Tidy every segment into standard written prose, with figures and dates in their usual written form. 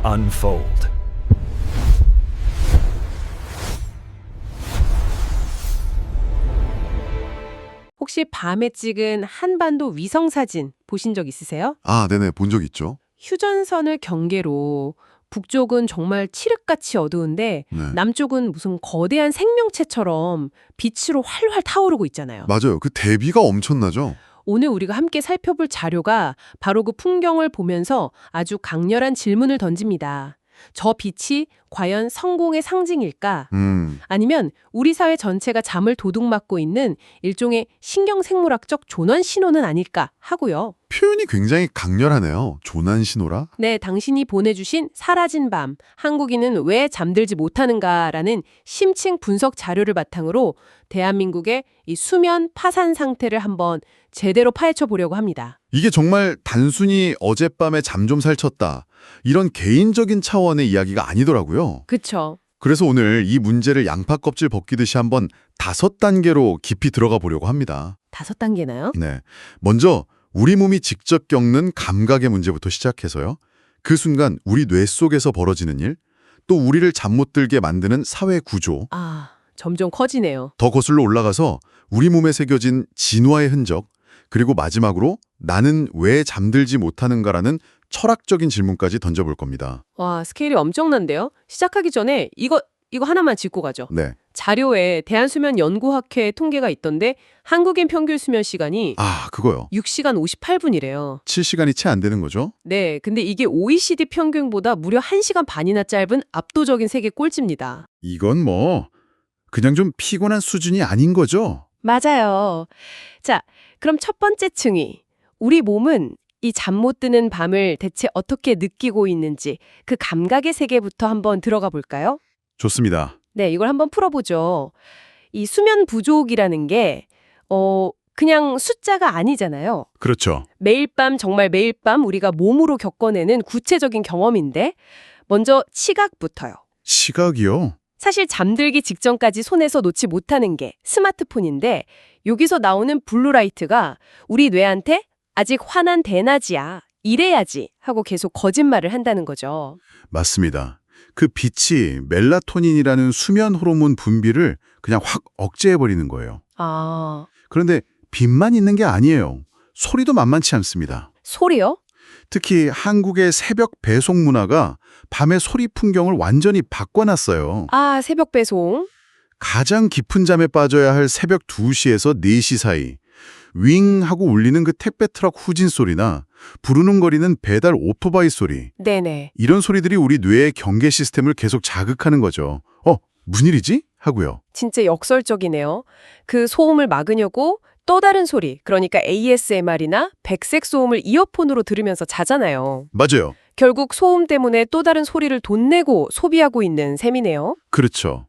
unfold. 혹시 밤에 찍은 한반도 위성 사진 보신 적 있으세요? 아, 네네. 본 적 있죠. 휴전선을 경계로 북쪽은 정말 칠흑같이 어두운데 네. 남쪽은 무슨 거대한 생명체처럼 빛으로 활활 타오르고 있잖아요. 맞아요. 그 대비가 엄청나죠? 오늘 우리가 함께 살펴볼 자료가 바로 그 풍경을 보면서 아주 강렬한 질문을 던집니다. 저 빛이 과연 성공의 상징일까? 아니면 우리 사회 전체가 잠을 도둑맞고 있는 일종의 신경생물학적 조난 신호는 아닐까 하고요. 표현이 굉장히 강렬하네요. 조난 신호라? 네, 당신이 보내주신 사라진 밤, 한국인은 왜 잠들지 못하는가라는 심층 분석 자료를 바탕으로 대한민국의 이 수면 파산 상태를 한번 제대로 파헤쳐 보려고 합니다. 이게 정말 단순히 어젯밤에 잠 좀 살쳤다. 이런 개인적인 차원의 이야기가 아니더라고요. 그쵸? 그래서 오늘 이 문제를 양파 껍질 벗기듯이 한번 5단계로 깊이 들어가 보려고 합니다. 5단계나요? 네. 먼저 우리 몸이 직접 겪는 감각의 문제부터 시작해서요. 그 순간 우리 뇌 속에서 벌어지는 일, 또 우리를 잠 못 들게 만드는 사회 구조, 아, 점점 커지네요. 더 거슬러 올라가서 우리 몸에 새겨진 진화의 흔적, 그리고 마지막으로 나는 왜 잠들지 못하는가라는 철학적인 질문까지 던져볼 겁니다. 와, 스케일이 엄청난데요? 시작하기 전에 이거 하나만 짚고 가죠. 네. 자료에 대한수면연구학회 통계가 있던데 한국인 평균 수면 시간이 아, 그거요. 6시간 58분이래요. 7시간이 채 안 되는 거죠? 네, 근데 이게 OECD 평균보다 무려 1시간 반이나 짧은 압도적인 세계 꼴찌입니다. 이건 뭐 그냥 좀 피곤한 수준이 아닌 거죠? 맞아요. 자, 그럼 첫 번째 층위. 우리 몸은 이 잠 못 드는 밤을 대체 어떻게 느끼고 있는지 그 감각의 세계부터 한번 들어가 볼까요? 좋습니다. 네, 이걸 한번 풀어보죠. 이 수면 부족이라는 게 그냥 숫자가 아니잖아요. 그렇죠. 매일 밤, 정말 매일 밤 우리가 몸으로 겪어내는 구체적인 경험인데 먼저 시각부터요. 시각이요? 사실 잠들기 직전까지 손에서 놓지 못하는 게 스마트폰인데 여기서 나오는 블루라이트가 우리 뇌한테 아직 환한 대낮이야, 이래야지 하고 계속 거짓말을 한다는 거죠. 맞습니다. 그 빛이 멜라토닌이라는 수면 호르몬 분비를 그냥 확 억제해버리는 거예요. 아, 그런데 빛만 있는 게 아니에요. 소리도 만만치 않습니다. 소리요? 특히 한국의 새벽 배송 문화가 밤의 소리 풍경을 완전히 바꿔놨어요. 아, 새벽 배송. 가장 깊은 잠에 빠져야 할 새벽 2시에서 4시 사이 윙 하고 울리는 그 택배 트럭 후진 소리나 부르릉거리는 배달 오토바이 소리, 네네. 이런 소리들이 우리 뇌의 경계 시스템을 계속 자극하는 거죠. 무슨 일이지? 하고요. 진짜 역설적이네요. 그 소음을 막으려고 또 다른 소리, 그러니까 ASMR이나 백색 소음을 이어폰으로 들으면서 자잖아요. 맞아요. 결국 소음 때문에 또 다른 소리를 돈 내고 소비하고 있는 셈이네요. 그렇죠.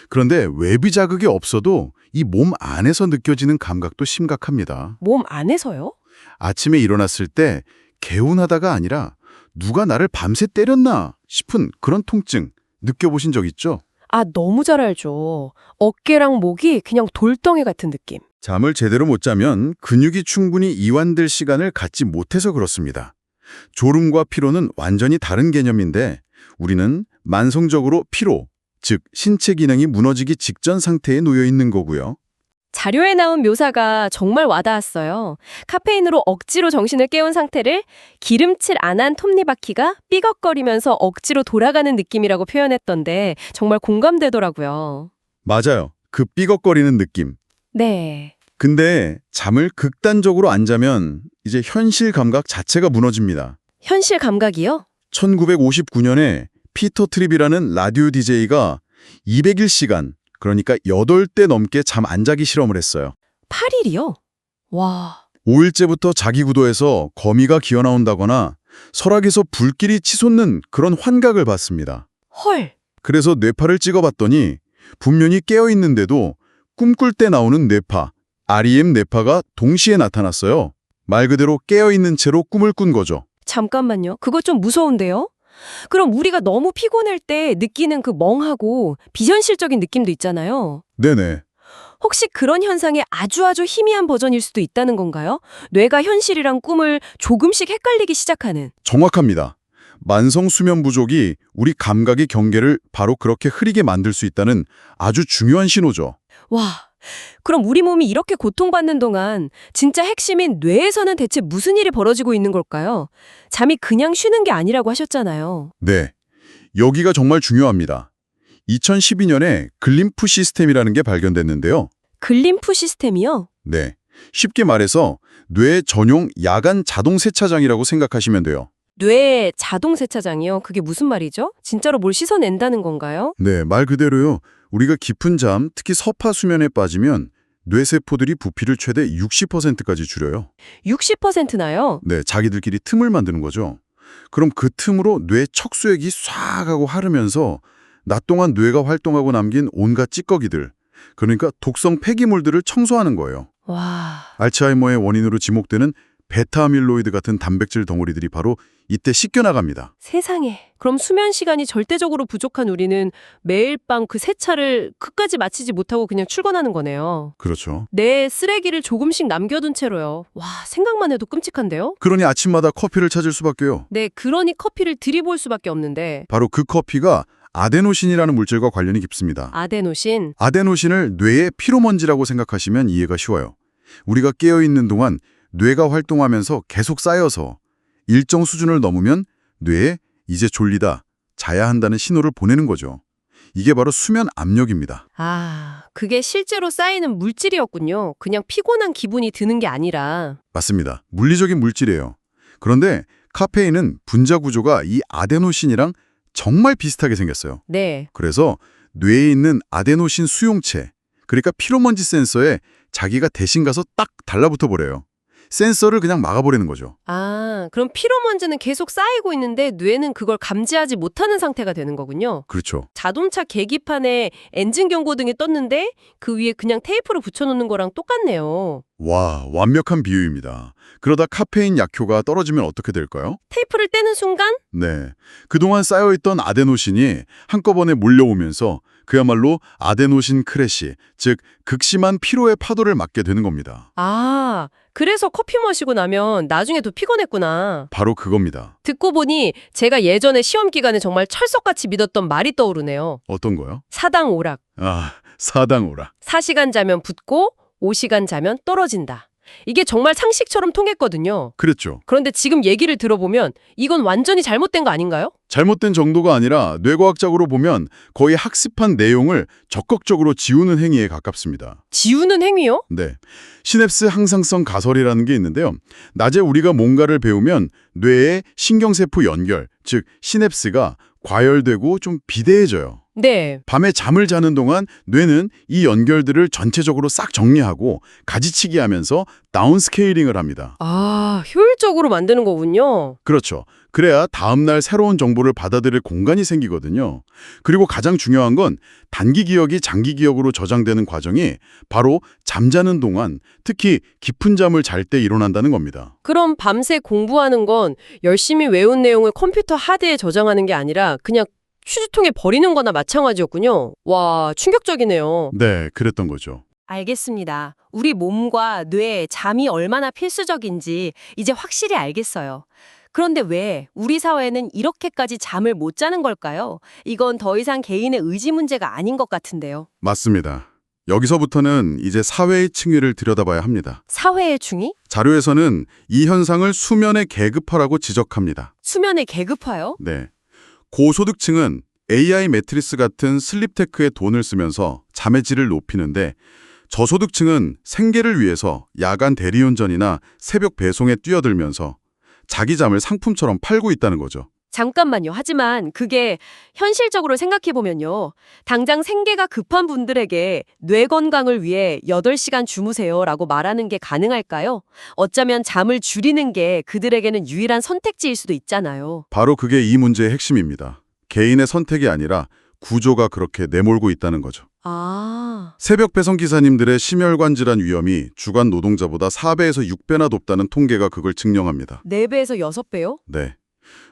그런데 외부 자극이 없어도 이 몸 안에서 느껴지는 감각도 심각합니다. 몸 안에서요? 아침에 일어났을 때 개운하다가 아니라 누가 나를 밤새 때렸나 싶은 그런 통증 느껴보신 적 있죠? 아, 너무 잘 알죠. 어깨랑 목이 그냥 돌덩이 같은 느낌. 잠을 제대로 못 자면 근육이 충분히 이완될 시간을 갖지 못해서 그렇습니다. 졸음과 피로는 완전히 다른 개념인데 우리는 만성적으로 피로, 즉 신체 기능이 무너지기 직전 상태에 놓여 있는 거고요. 자료에 나온 묘사가 정말 와닿았어요. 카페인으로 억지로 정신을 깨운 상태를 기름칠 안 한 톱니바퀴가 삐걱거리면서 억지로 돌아가는 느낌이라고 표현했던데 정말 공감되더라고요. 맞아요. 그 삐걱거리는 느낌. 네. 근데 잠을 극단적으로 안 자면 이제 현실 감각 자체가 무너집니다. 현실 감각이요? 1959년에 피터 트립이라는 라디오 DJ가 201시간, 그러니까 8대 넘게 잠 안 자기 실험을 했어요. 8일이요? 와. 5일째부터 자기 구도에서 거미가 기어나온다거나 설악에서 불길이 치솟는 그런 환각을 봤습니다. 헐. 그래서 뇌파를 찍어봤더니 분명히 깨어있는데도 꿈꿀 때 나오는 뇌파, REM 뇌파가 동시에 나타났어요. 말 그대로 깨어있는 채로 꿈을 꾼 거죠. 잠깐만요. 그거 좀 무서운데요? 그럼 우리가 너무 피곤할 때 느끼는 그 멍하고 비현실적인 느낌도 있잖아요. 네네. 혹시 그런 현상의 아주 희미한 버전일 수도 있다는 건가요? 뇌가 현실이랑 꿈을 조금씩 헷갈리기 시작하는. 정확합니다. 만성 수면 부족이 우리 감각의 경계를 바로 그렇게 흐리게 만들 수 있다는 아주 중요한 신호죠. 와, 그럼 우리 몸이 이렇게 고통받는 동안 진짜 핵심인 뇌에서는 대체 무슨 일이 벌어지고 있는 걸까요? 잠이 그냥 쉬는 게 아니라고 하셨잖아요. 네, 여기가 정말 중요합니다. 2012년에 글림프 시스템이라는 게 발견됐는데요. 글림프 시스템이요? 네, 쉽게 말해서 뇌 전용 야간 자동 세차장이라고 생각하시면 돼요. 뇌 자동 세차장이요? 그게 무슨 말이죠? 진짜로 뭘 씻어낸다는 건가요? 네, 말 그대로요. 우리가 깊은 잠, 특히 서파 수면에 빠지면 뇌세포들이 부피를 최대 60%까지 줄여요. 60%나요? 네, 자기들끼리 틈을 만드는 거죠. 그럼 그 틈으로 뇌 척수액이 쏴 하고 하르면서 낮 동안 뇌가 활동하고 남긴 온갖 찌꺼기들, 그러니까 독성 폐기물들을 청소하는 거예요. 와, 알츠하이머의 원인으로 지목되는 베타아밀로이드 같은 단백질 덩어리들이 바로 이때 씻겨나갑니다. 세상에. 그럼 수면 시간이 절대적으로 부족한 우리는 매일 밤 그 세차를 끝까지 마치지 못하고 그냥 출근하는 거네요. 그렇죠. 내 쓰레기를 조금씩 남겨둔 채로요. 와, 생각만 해도 끔찍한데요? 그러니 아침마다 커피를 찾을 수밖에요. 네, 그러니 커피를 들이볼 수밖에 없는데. 바로 그 커피가 아데노신이라는 물질과 관련이 깊습니다. 아데노신. 아데노신을 뇌의 피로먼지라고 생각하시면 이해가 쉬워요. 우리가 깨어있는 동안 뇌가 활동하면서 계속 쌓여서 일정 수준을 넘으면 뇌에 이제 졸리다, 자야 한다는 신호를 보내는 거죠. 이게 바로 수면 압력입니다. 아, 그게 실제로 쌓이는 물질이었군요. 그냥 피곤한 기분이 드는 게 아니라. 맞습니다. 물리적인 물질이에요. 그런데 카페인은 분자 구조가 이 아데노신이랑 정말 비슷하게 생겼어요. 네. 그래서 뇌에 있는 아데노신 수용체, 그러니까 피로먼지 센서에 자기가 대신 가서 딱 달라붙어 버려요. 센서를 그냥 막아버리는 거죠. 아, 그럼 피로먼지는 계속 쌓이고 있는데 뇌는 그걸 감지하지 못하는 상태가 되는 거군요. 그렇죠. 자동차 계기판에 엔진 경고등이 떴는데 그 위에 그냥 테이프를 붙여놓는 거랑 똑같네요. 와, 완벽한 비유입니다. 그러다 카페인 약효가 떨어지면 어떻게 될까요? 테이프를 떼는 순간? 네, 그동안 쌓여있던 아데노신이 한꺼번에 몰려오면서 그야말로 아데노신 크래시, 즉 극심한 피로의 파도를 맞게 되는 겁니다. 아, 그래서 커피 마시고 나면 나중에 더 피곤했구나. 바로 그겁니다. 듣고 보니 제가 예전에 시험 기간에 정말 철석같이 믿었던 말이 떠오르네요. 어떤 거요? 사당오락. 아, 사당오라. 4시간 자면 붙고 5시간 자면 떨어진다. 이게 정말 상식처럼 통했거든요. 그랬죠. 그런데 지금 얘기를 들어보면 이건 완전히 잘못된 거 아닌가요? 잘못된 정도가 아니라 뇌과학적으로 보면 거의 학습한 내용을 적극적으로 지우는 행위에 가깝습니다. 지우는 행위요? 네, 시냅스 항상성 가설이라는 게 있는데요. 낮에 우리가 뭔가를 배우면 뇌의 신경세포 연결, 즉 시냅스가 과열되고 좀 비대해져요. 네. 밤에 잠을 자는 동안 뇌는 이 연결들을 전체적으로 싹 정리하고 가지치기 하면서 다운스케일링을 합니다. 아, 효율적으로 만드는 거군요. 그렇죠. 그래야 다음날 새로운 정보를 받아들일 공간이 생기거든요. 그리고 가장 중요한 건 단기 기억이 장기 기억으로 저장되는 과정이 바로 잠자는 동안, 특히 깊은 잠을 잘 때 일어난다는 겁니다. 그럼 밤새 공부하는 건 열심히 외운 내용을 컴퓨터 하드에 저장하는 게 아니라 그냥 휴지통에 버리는 거나 마찬가지였군요. 와, 충격적이네요. 네, 그랬던 거죠. 알겠습니다. 우리 몸과 뇌에 잠이 얼마나 필수적인지 이제 확실히 알겠어요. 그런데 왜 우리 사회는 이렇게까지 잠을 못 자는 걸까요? 이건 더 이상 개인의 의지 문제가 아닌 것 같은데요. 맞습니다. 여기서부터는 이제 사회의 층위를 들여다봐야 합니다. 사회의 중위? 자료에서는 이 현상을 수면의 계급화라고 지적합니다. 수면의 계급화요? 네. 고소득층은 AI 매트리스 같은 슬립테크에 돈을 쓰면서 잠의 질을 높이는데 저소득층은 생계를 위해서 야간 대리운전이나 새벽 배송에 뛰어들면서 자기 잠을 상품처럼 팔고 있다는 거죠. 잠깐만요. 하지만 그게 현실적으로 생각해보면요. 당장 생계가 급한 분들에게 뇌 건강을 위해 8시간 주무세요라고 말하는 게 가능할까요? 어쩌면 잠을 줄이는 게 그들에게는 유일한 선택지일 수도 있잖아요. 바로 그게 이 문제의 핵심입니다. 개인의 선택이 아니라 구조가 그렇게 내몰고 있다는 거죠. 아, 새벽 배송 기사님들의 심혈관 질환 위험이 주간 노동자보다 4배에서 6배나 높다는 통계가 그걸 증명합니다. 4배에서 6배요? 네.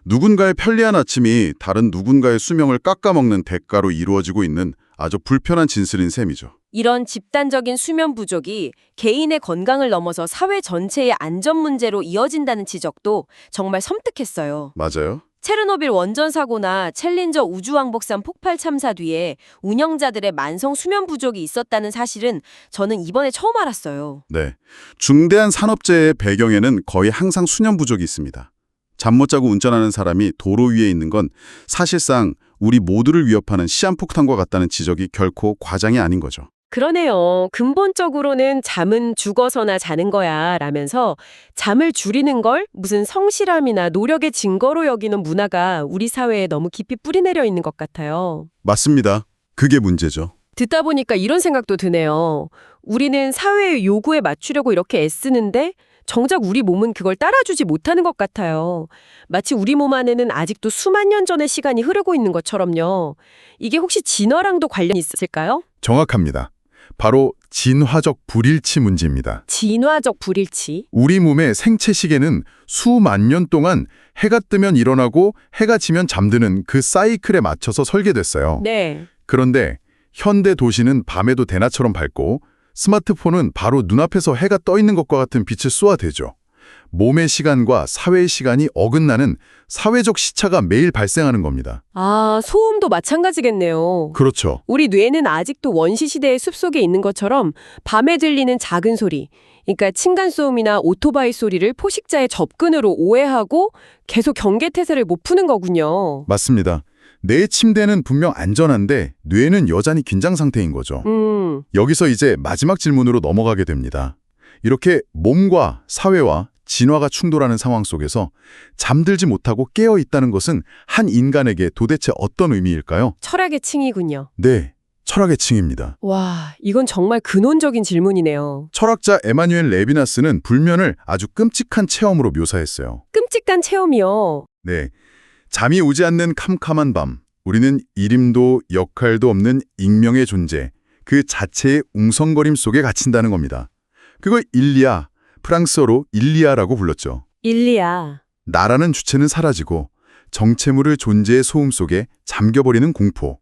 누군가의 편리한 아침이 다른 누군가의 수명을 깎아먹는 대가로 이루어지고 있는 아주 불편한 진술인 셈이죠. 이런 집단적인 수면 부족이 개인의 건강을 넘어서 사회 전체의 안전 문제로 이어진다는 지적도 정말 섬뜩했어요. 맞아요. 체르노빌 원전 사고나 챌린저 우주왕복선 폭발 참사 뒤에 운영자들의 만성 수면 부족이 있었다는 사실은 저는 이번에 처음 알았어요. 네. 중대한 산업재해의 배경에는 거의 항상 수면 부족이 있습니다. 잠 못 자고 운전하는 사람이 도로 위에 있는 건 사실상 우리 모두를 위협하는 시한폭탄과 같다는 지적이 결코 과장이 아닌 거죠. 그러네요. 근본적으로는 잠은 죽어서나 자는 거야 라면서 잠을 줄이는 걸 무슨 성실함이나 노력의 증거로 여기는 문화가 우리 사회에 너무 깊이 뿌리내려 있는 것 같아요. 맞습니다. 그게 문제죠. 듣다 보니까 이런 생각도 드네요. 우리는 사회의 요구에 맞추려고 이렇게 애쓰는데 정작 우리 몸은 그걸 따라주지 못하는 것 같아요. 마치 우리 몸 안에는 아직도 수만 년 전의 시간이 흐르고 있는 것처럼요. 이게 혹시 진화랑도 관련이 있을까요? 정확합니다. 바로 진화적 불일치 문제입니다. 진화적 불일치? 우리 몸의 생체 시계는 수만 년 동안 해가 뜨면 일어나고 해가 지면 잠드는 그 사이클에 맞춰서 설계됐어요. 네. 그런데 현대 도시는 밤에도 대낮처럼 밝고 스마트폰은 바로 눈앞에서 해가 떠 있는 것과 같은 빛을 쏘아대죠. 몸의 시간과 사회의 시간이 어긋나는 사회적 시차가 매일 발생하는 겁니다. 아, 소음도 마찬가지겠네요. 그렇죠. 우리 뇌는 아직도 원시시대의 숲속에 있는 것처럼 밤에 들리는 작은 소리, 그러니까 층간소음이나 오토바이 소리를 포식자의 접근으로 오해하고 계속 경계태세를 못 푸는 거군요. 맞습니다. 내 침대는 분명 안전한데 뇌는 여전히 긴장 상태인 거죠. 여기서 이제 마지막 질문으로 넘어가게 됩니다. 이렇게 몸과 사회와 진화가 충돌하는 상황 속에서 잠들지 못하고 깨어 있다는 것은 한 인간에게 도대체 어떤 의미일까요? 철학의 층이군요. 네, 철학의 층입니다. 와, 이건 정말 근원적인 질문이네요. 철학자 에마뉴엘 레비나스는 불면을 아주 끔찍한 체험으로 묘사했어요. 끔찍한 체험이요. 네, 잠이 오지 않는 캄캄한 밤, 우리는 이름도 역할도 없는 익명의 존재, 그 자체의 웅성거림 속에 갇힌다는 겁니다. 그걸 일리아, 프랑스어로 일리아라고 불렀죠. 일리아. 나라는 주체는 사라지고 정체물의 존재의 소음 속에 잠겨버리는 공포.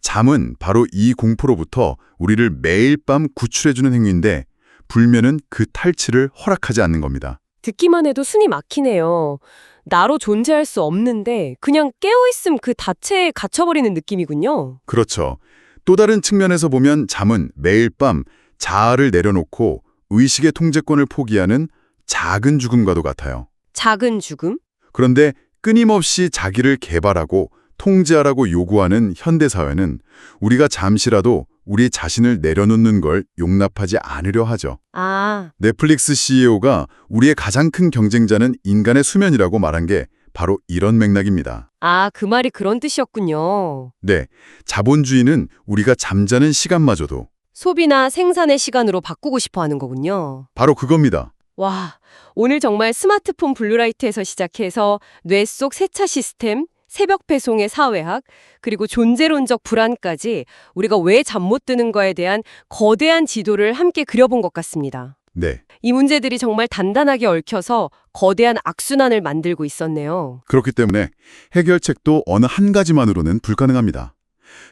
잠은 바로 이 공포로부터 우리를 매일 밤 구출해주는 행위인데 불면은 그 탈취를 허락하지 않는 겁니다. 듣기만 해도 숨이 막히네요. 나로 존재할 수 없는데 그냥 깨어있음 그 자체에 갇혀버리는 느낌이군요. 그렇죠. 또 다른 측면에서 보면 잠은 매일 밤 자아를 내려놓고 의식의 통제권을 포기하는 작은 죽음과도 같아요. 작은 죽음? 그런데 끊임없이 자기를 개발하고 통제하라고 요구하는 현대사회는 우리가 잠시라도 우리 자신을 내려놓는 걸 용납하지 않으려 하죠. 아, 넷플릭스 CEO가 우리의 가장 큰 경쟁자는 인간의 수면이라고 말한 게 바로 이런 맥락입니다. 그 말이 그런 뜻이었군요. 네, 자본주의는 우리가 잠자는 시간마저도 소비나 생산의 시간으로 바꾸고 싶어 하는 거군요. 바로 그겁니다. 와, 오늘 정말 스마트폰 블루라이트에서 시작해서 뇌 속 세차 시스템, 새벽 배송의 사회학, 그리고 존재론적 불안까지 우리가 왜 잠 못 드는가에 대한 거대한 지도를 함께 그려본 것 같습니다. 네, 이 문제들이 정말 단단하게 얽혀서 거대한 악순환을 만들고 있었네요. 그렇기 때문에 해결책도 어느 한 가지만으로는 불가능합니다.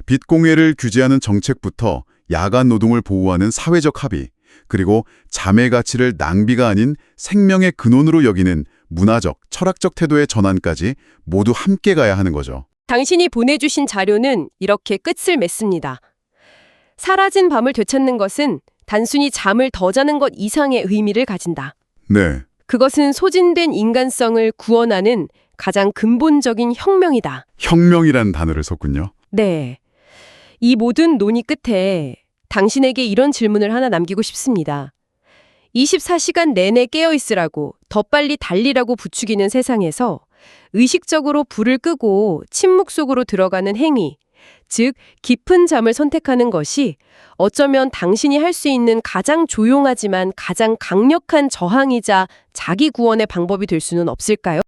빚공예를 규제하는 정책부터 야간 노동을 보호하는 사회적 합의, 그리고 잠의 가치를 낭비가 아닌 생명의 근원으로 여기는 문화적, 철학적 태도의 전환까지 모두 함께 가야 하는 거죠. 당신이 보내주신 자료는 이렇게 끝을 맺습니다. 사라진 밤을 되찾는 것은 단순히 잠을 더 자는 것 이상의 의미를 가진다. 네, 그것은 소진된 인간성을 구원하는 가장 근본적인 혁명이다. 혁명이라는 단어를 썼군요. 네. 이 모든 논의 끝에 당신에게 이런 질문을 하나 남기고 싶습니다. 24시간 내내 깨어있으라고, 더 빨리 달리라고 부추기는 세상에서 의식적으로 불을 끄고 침묵 속으로 들어가는 행위, 즉 깊은 잠을 선택하는 것이 어쩌면 당신이 할 수 있는 가장 조용하지만 가장 강력한 저항이자 자기 구원의 방법이 될 수는 없을까요?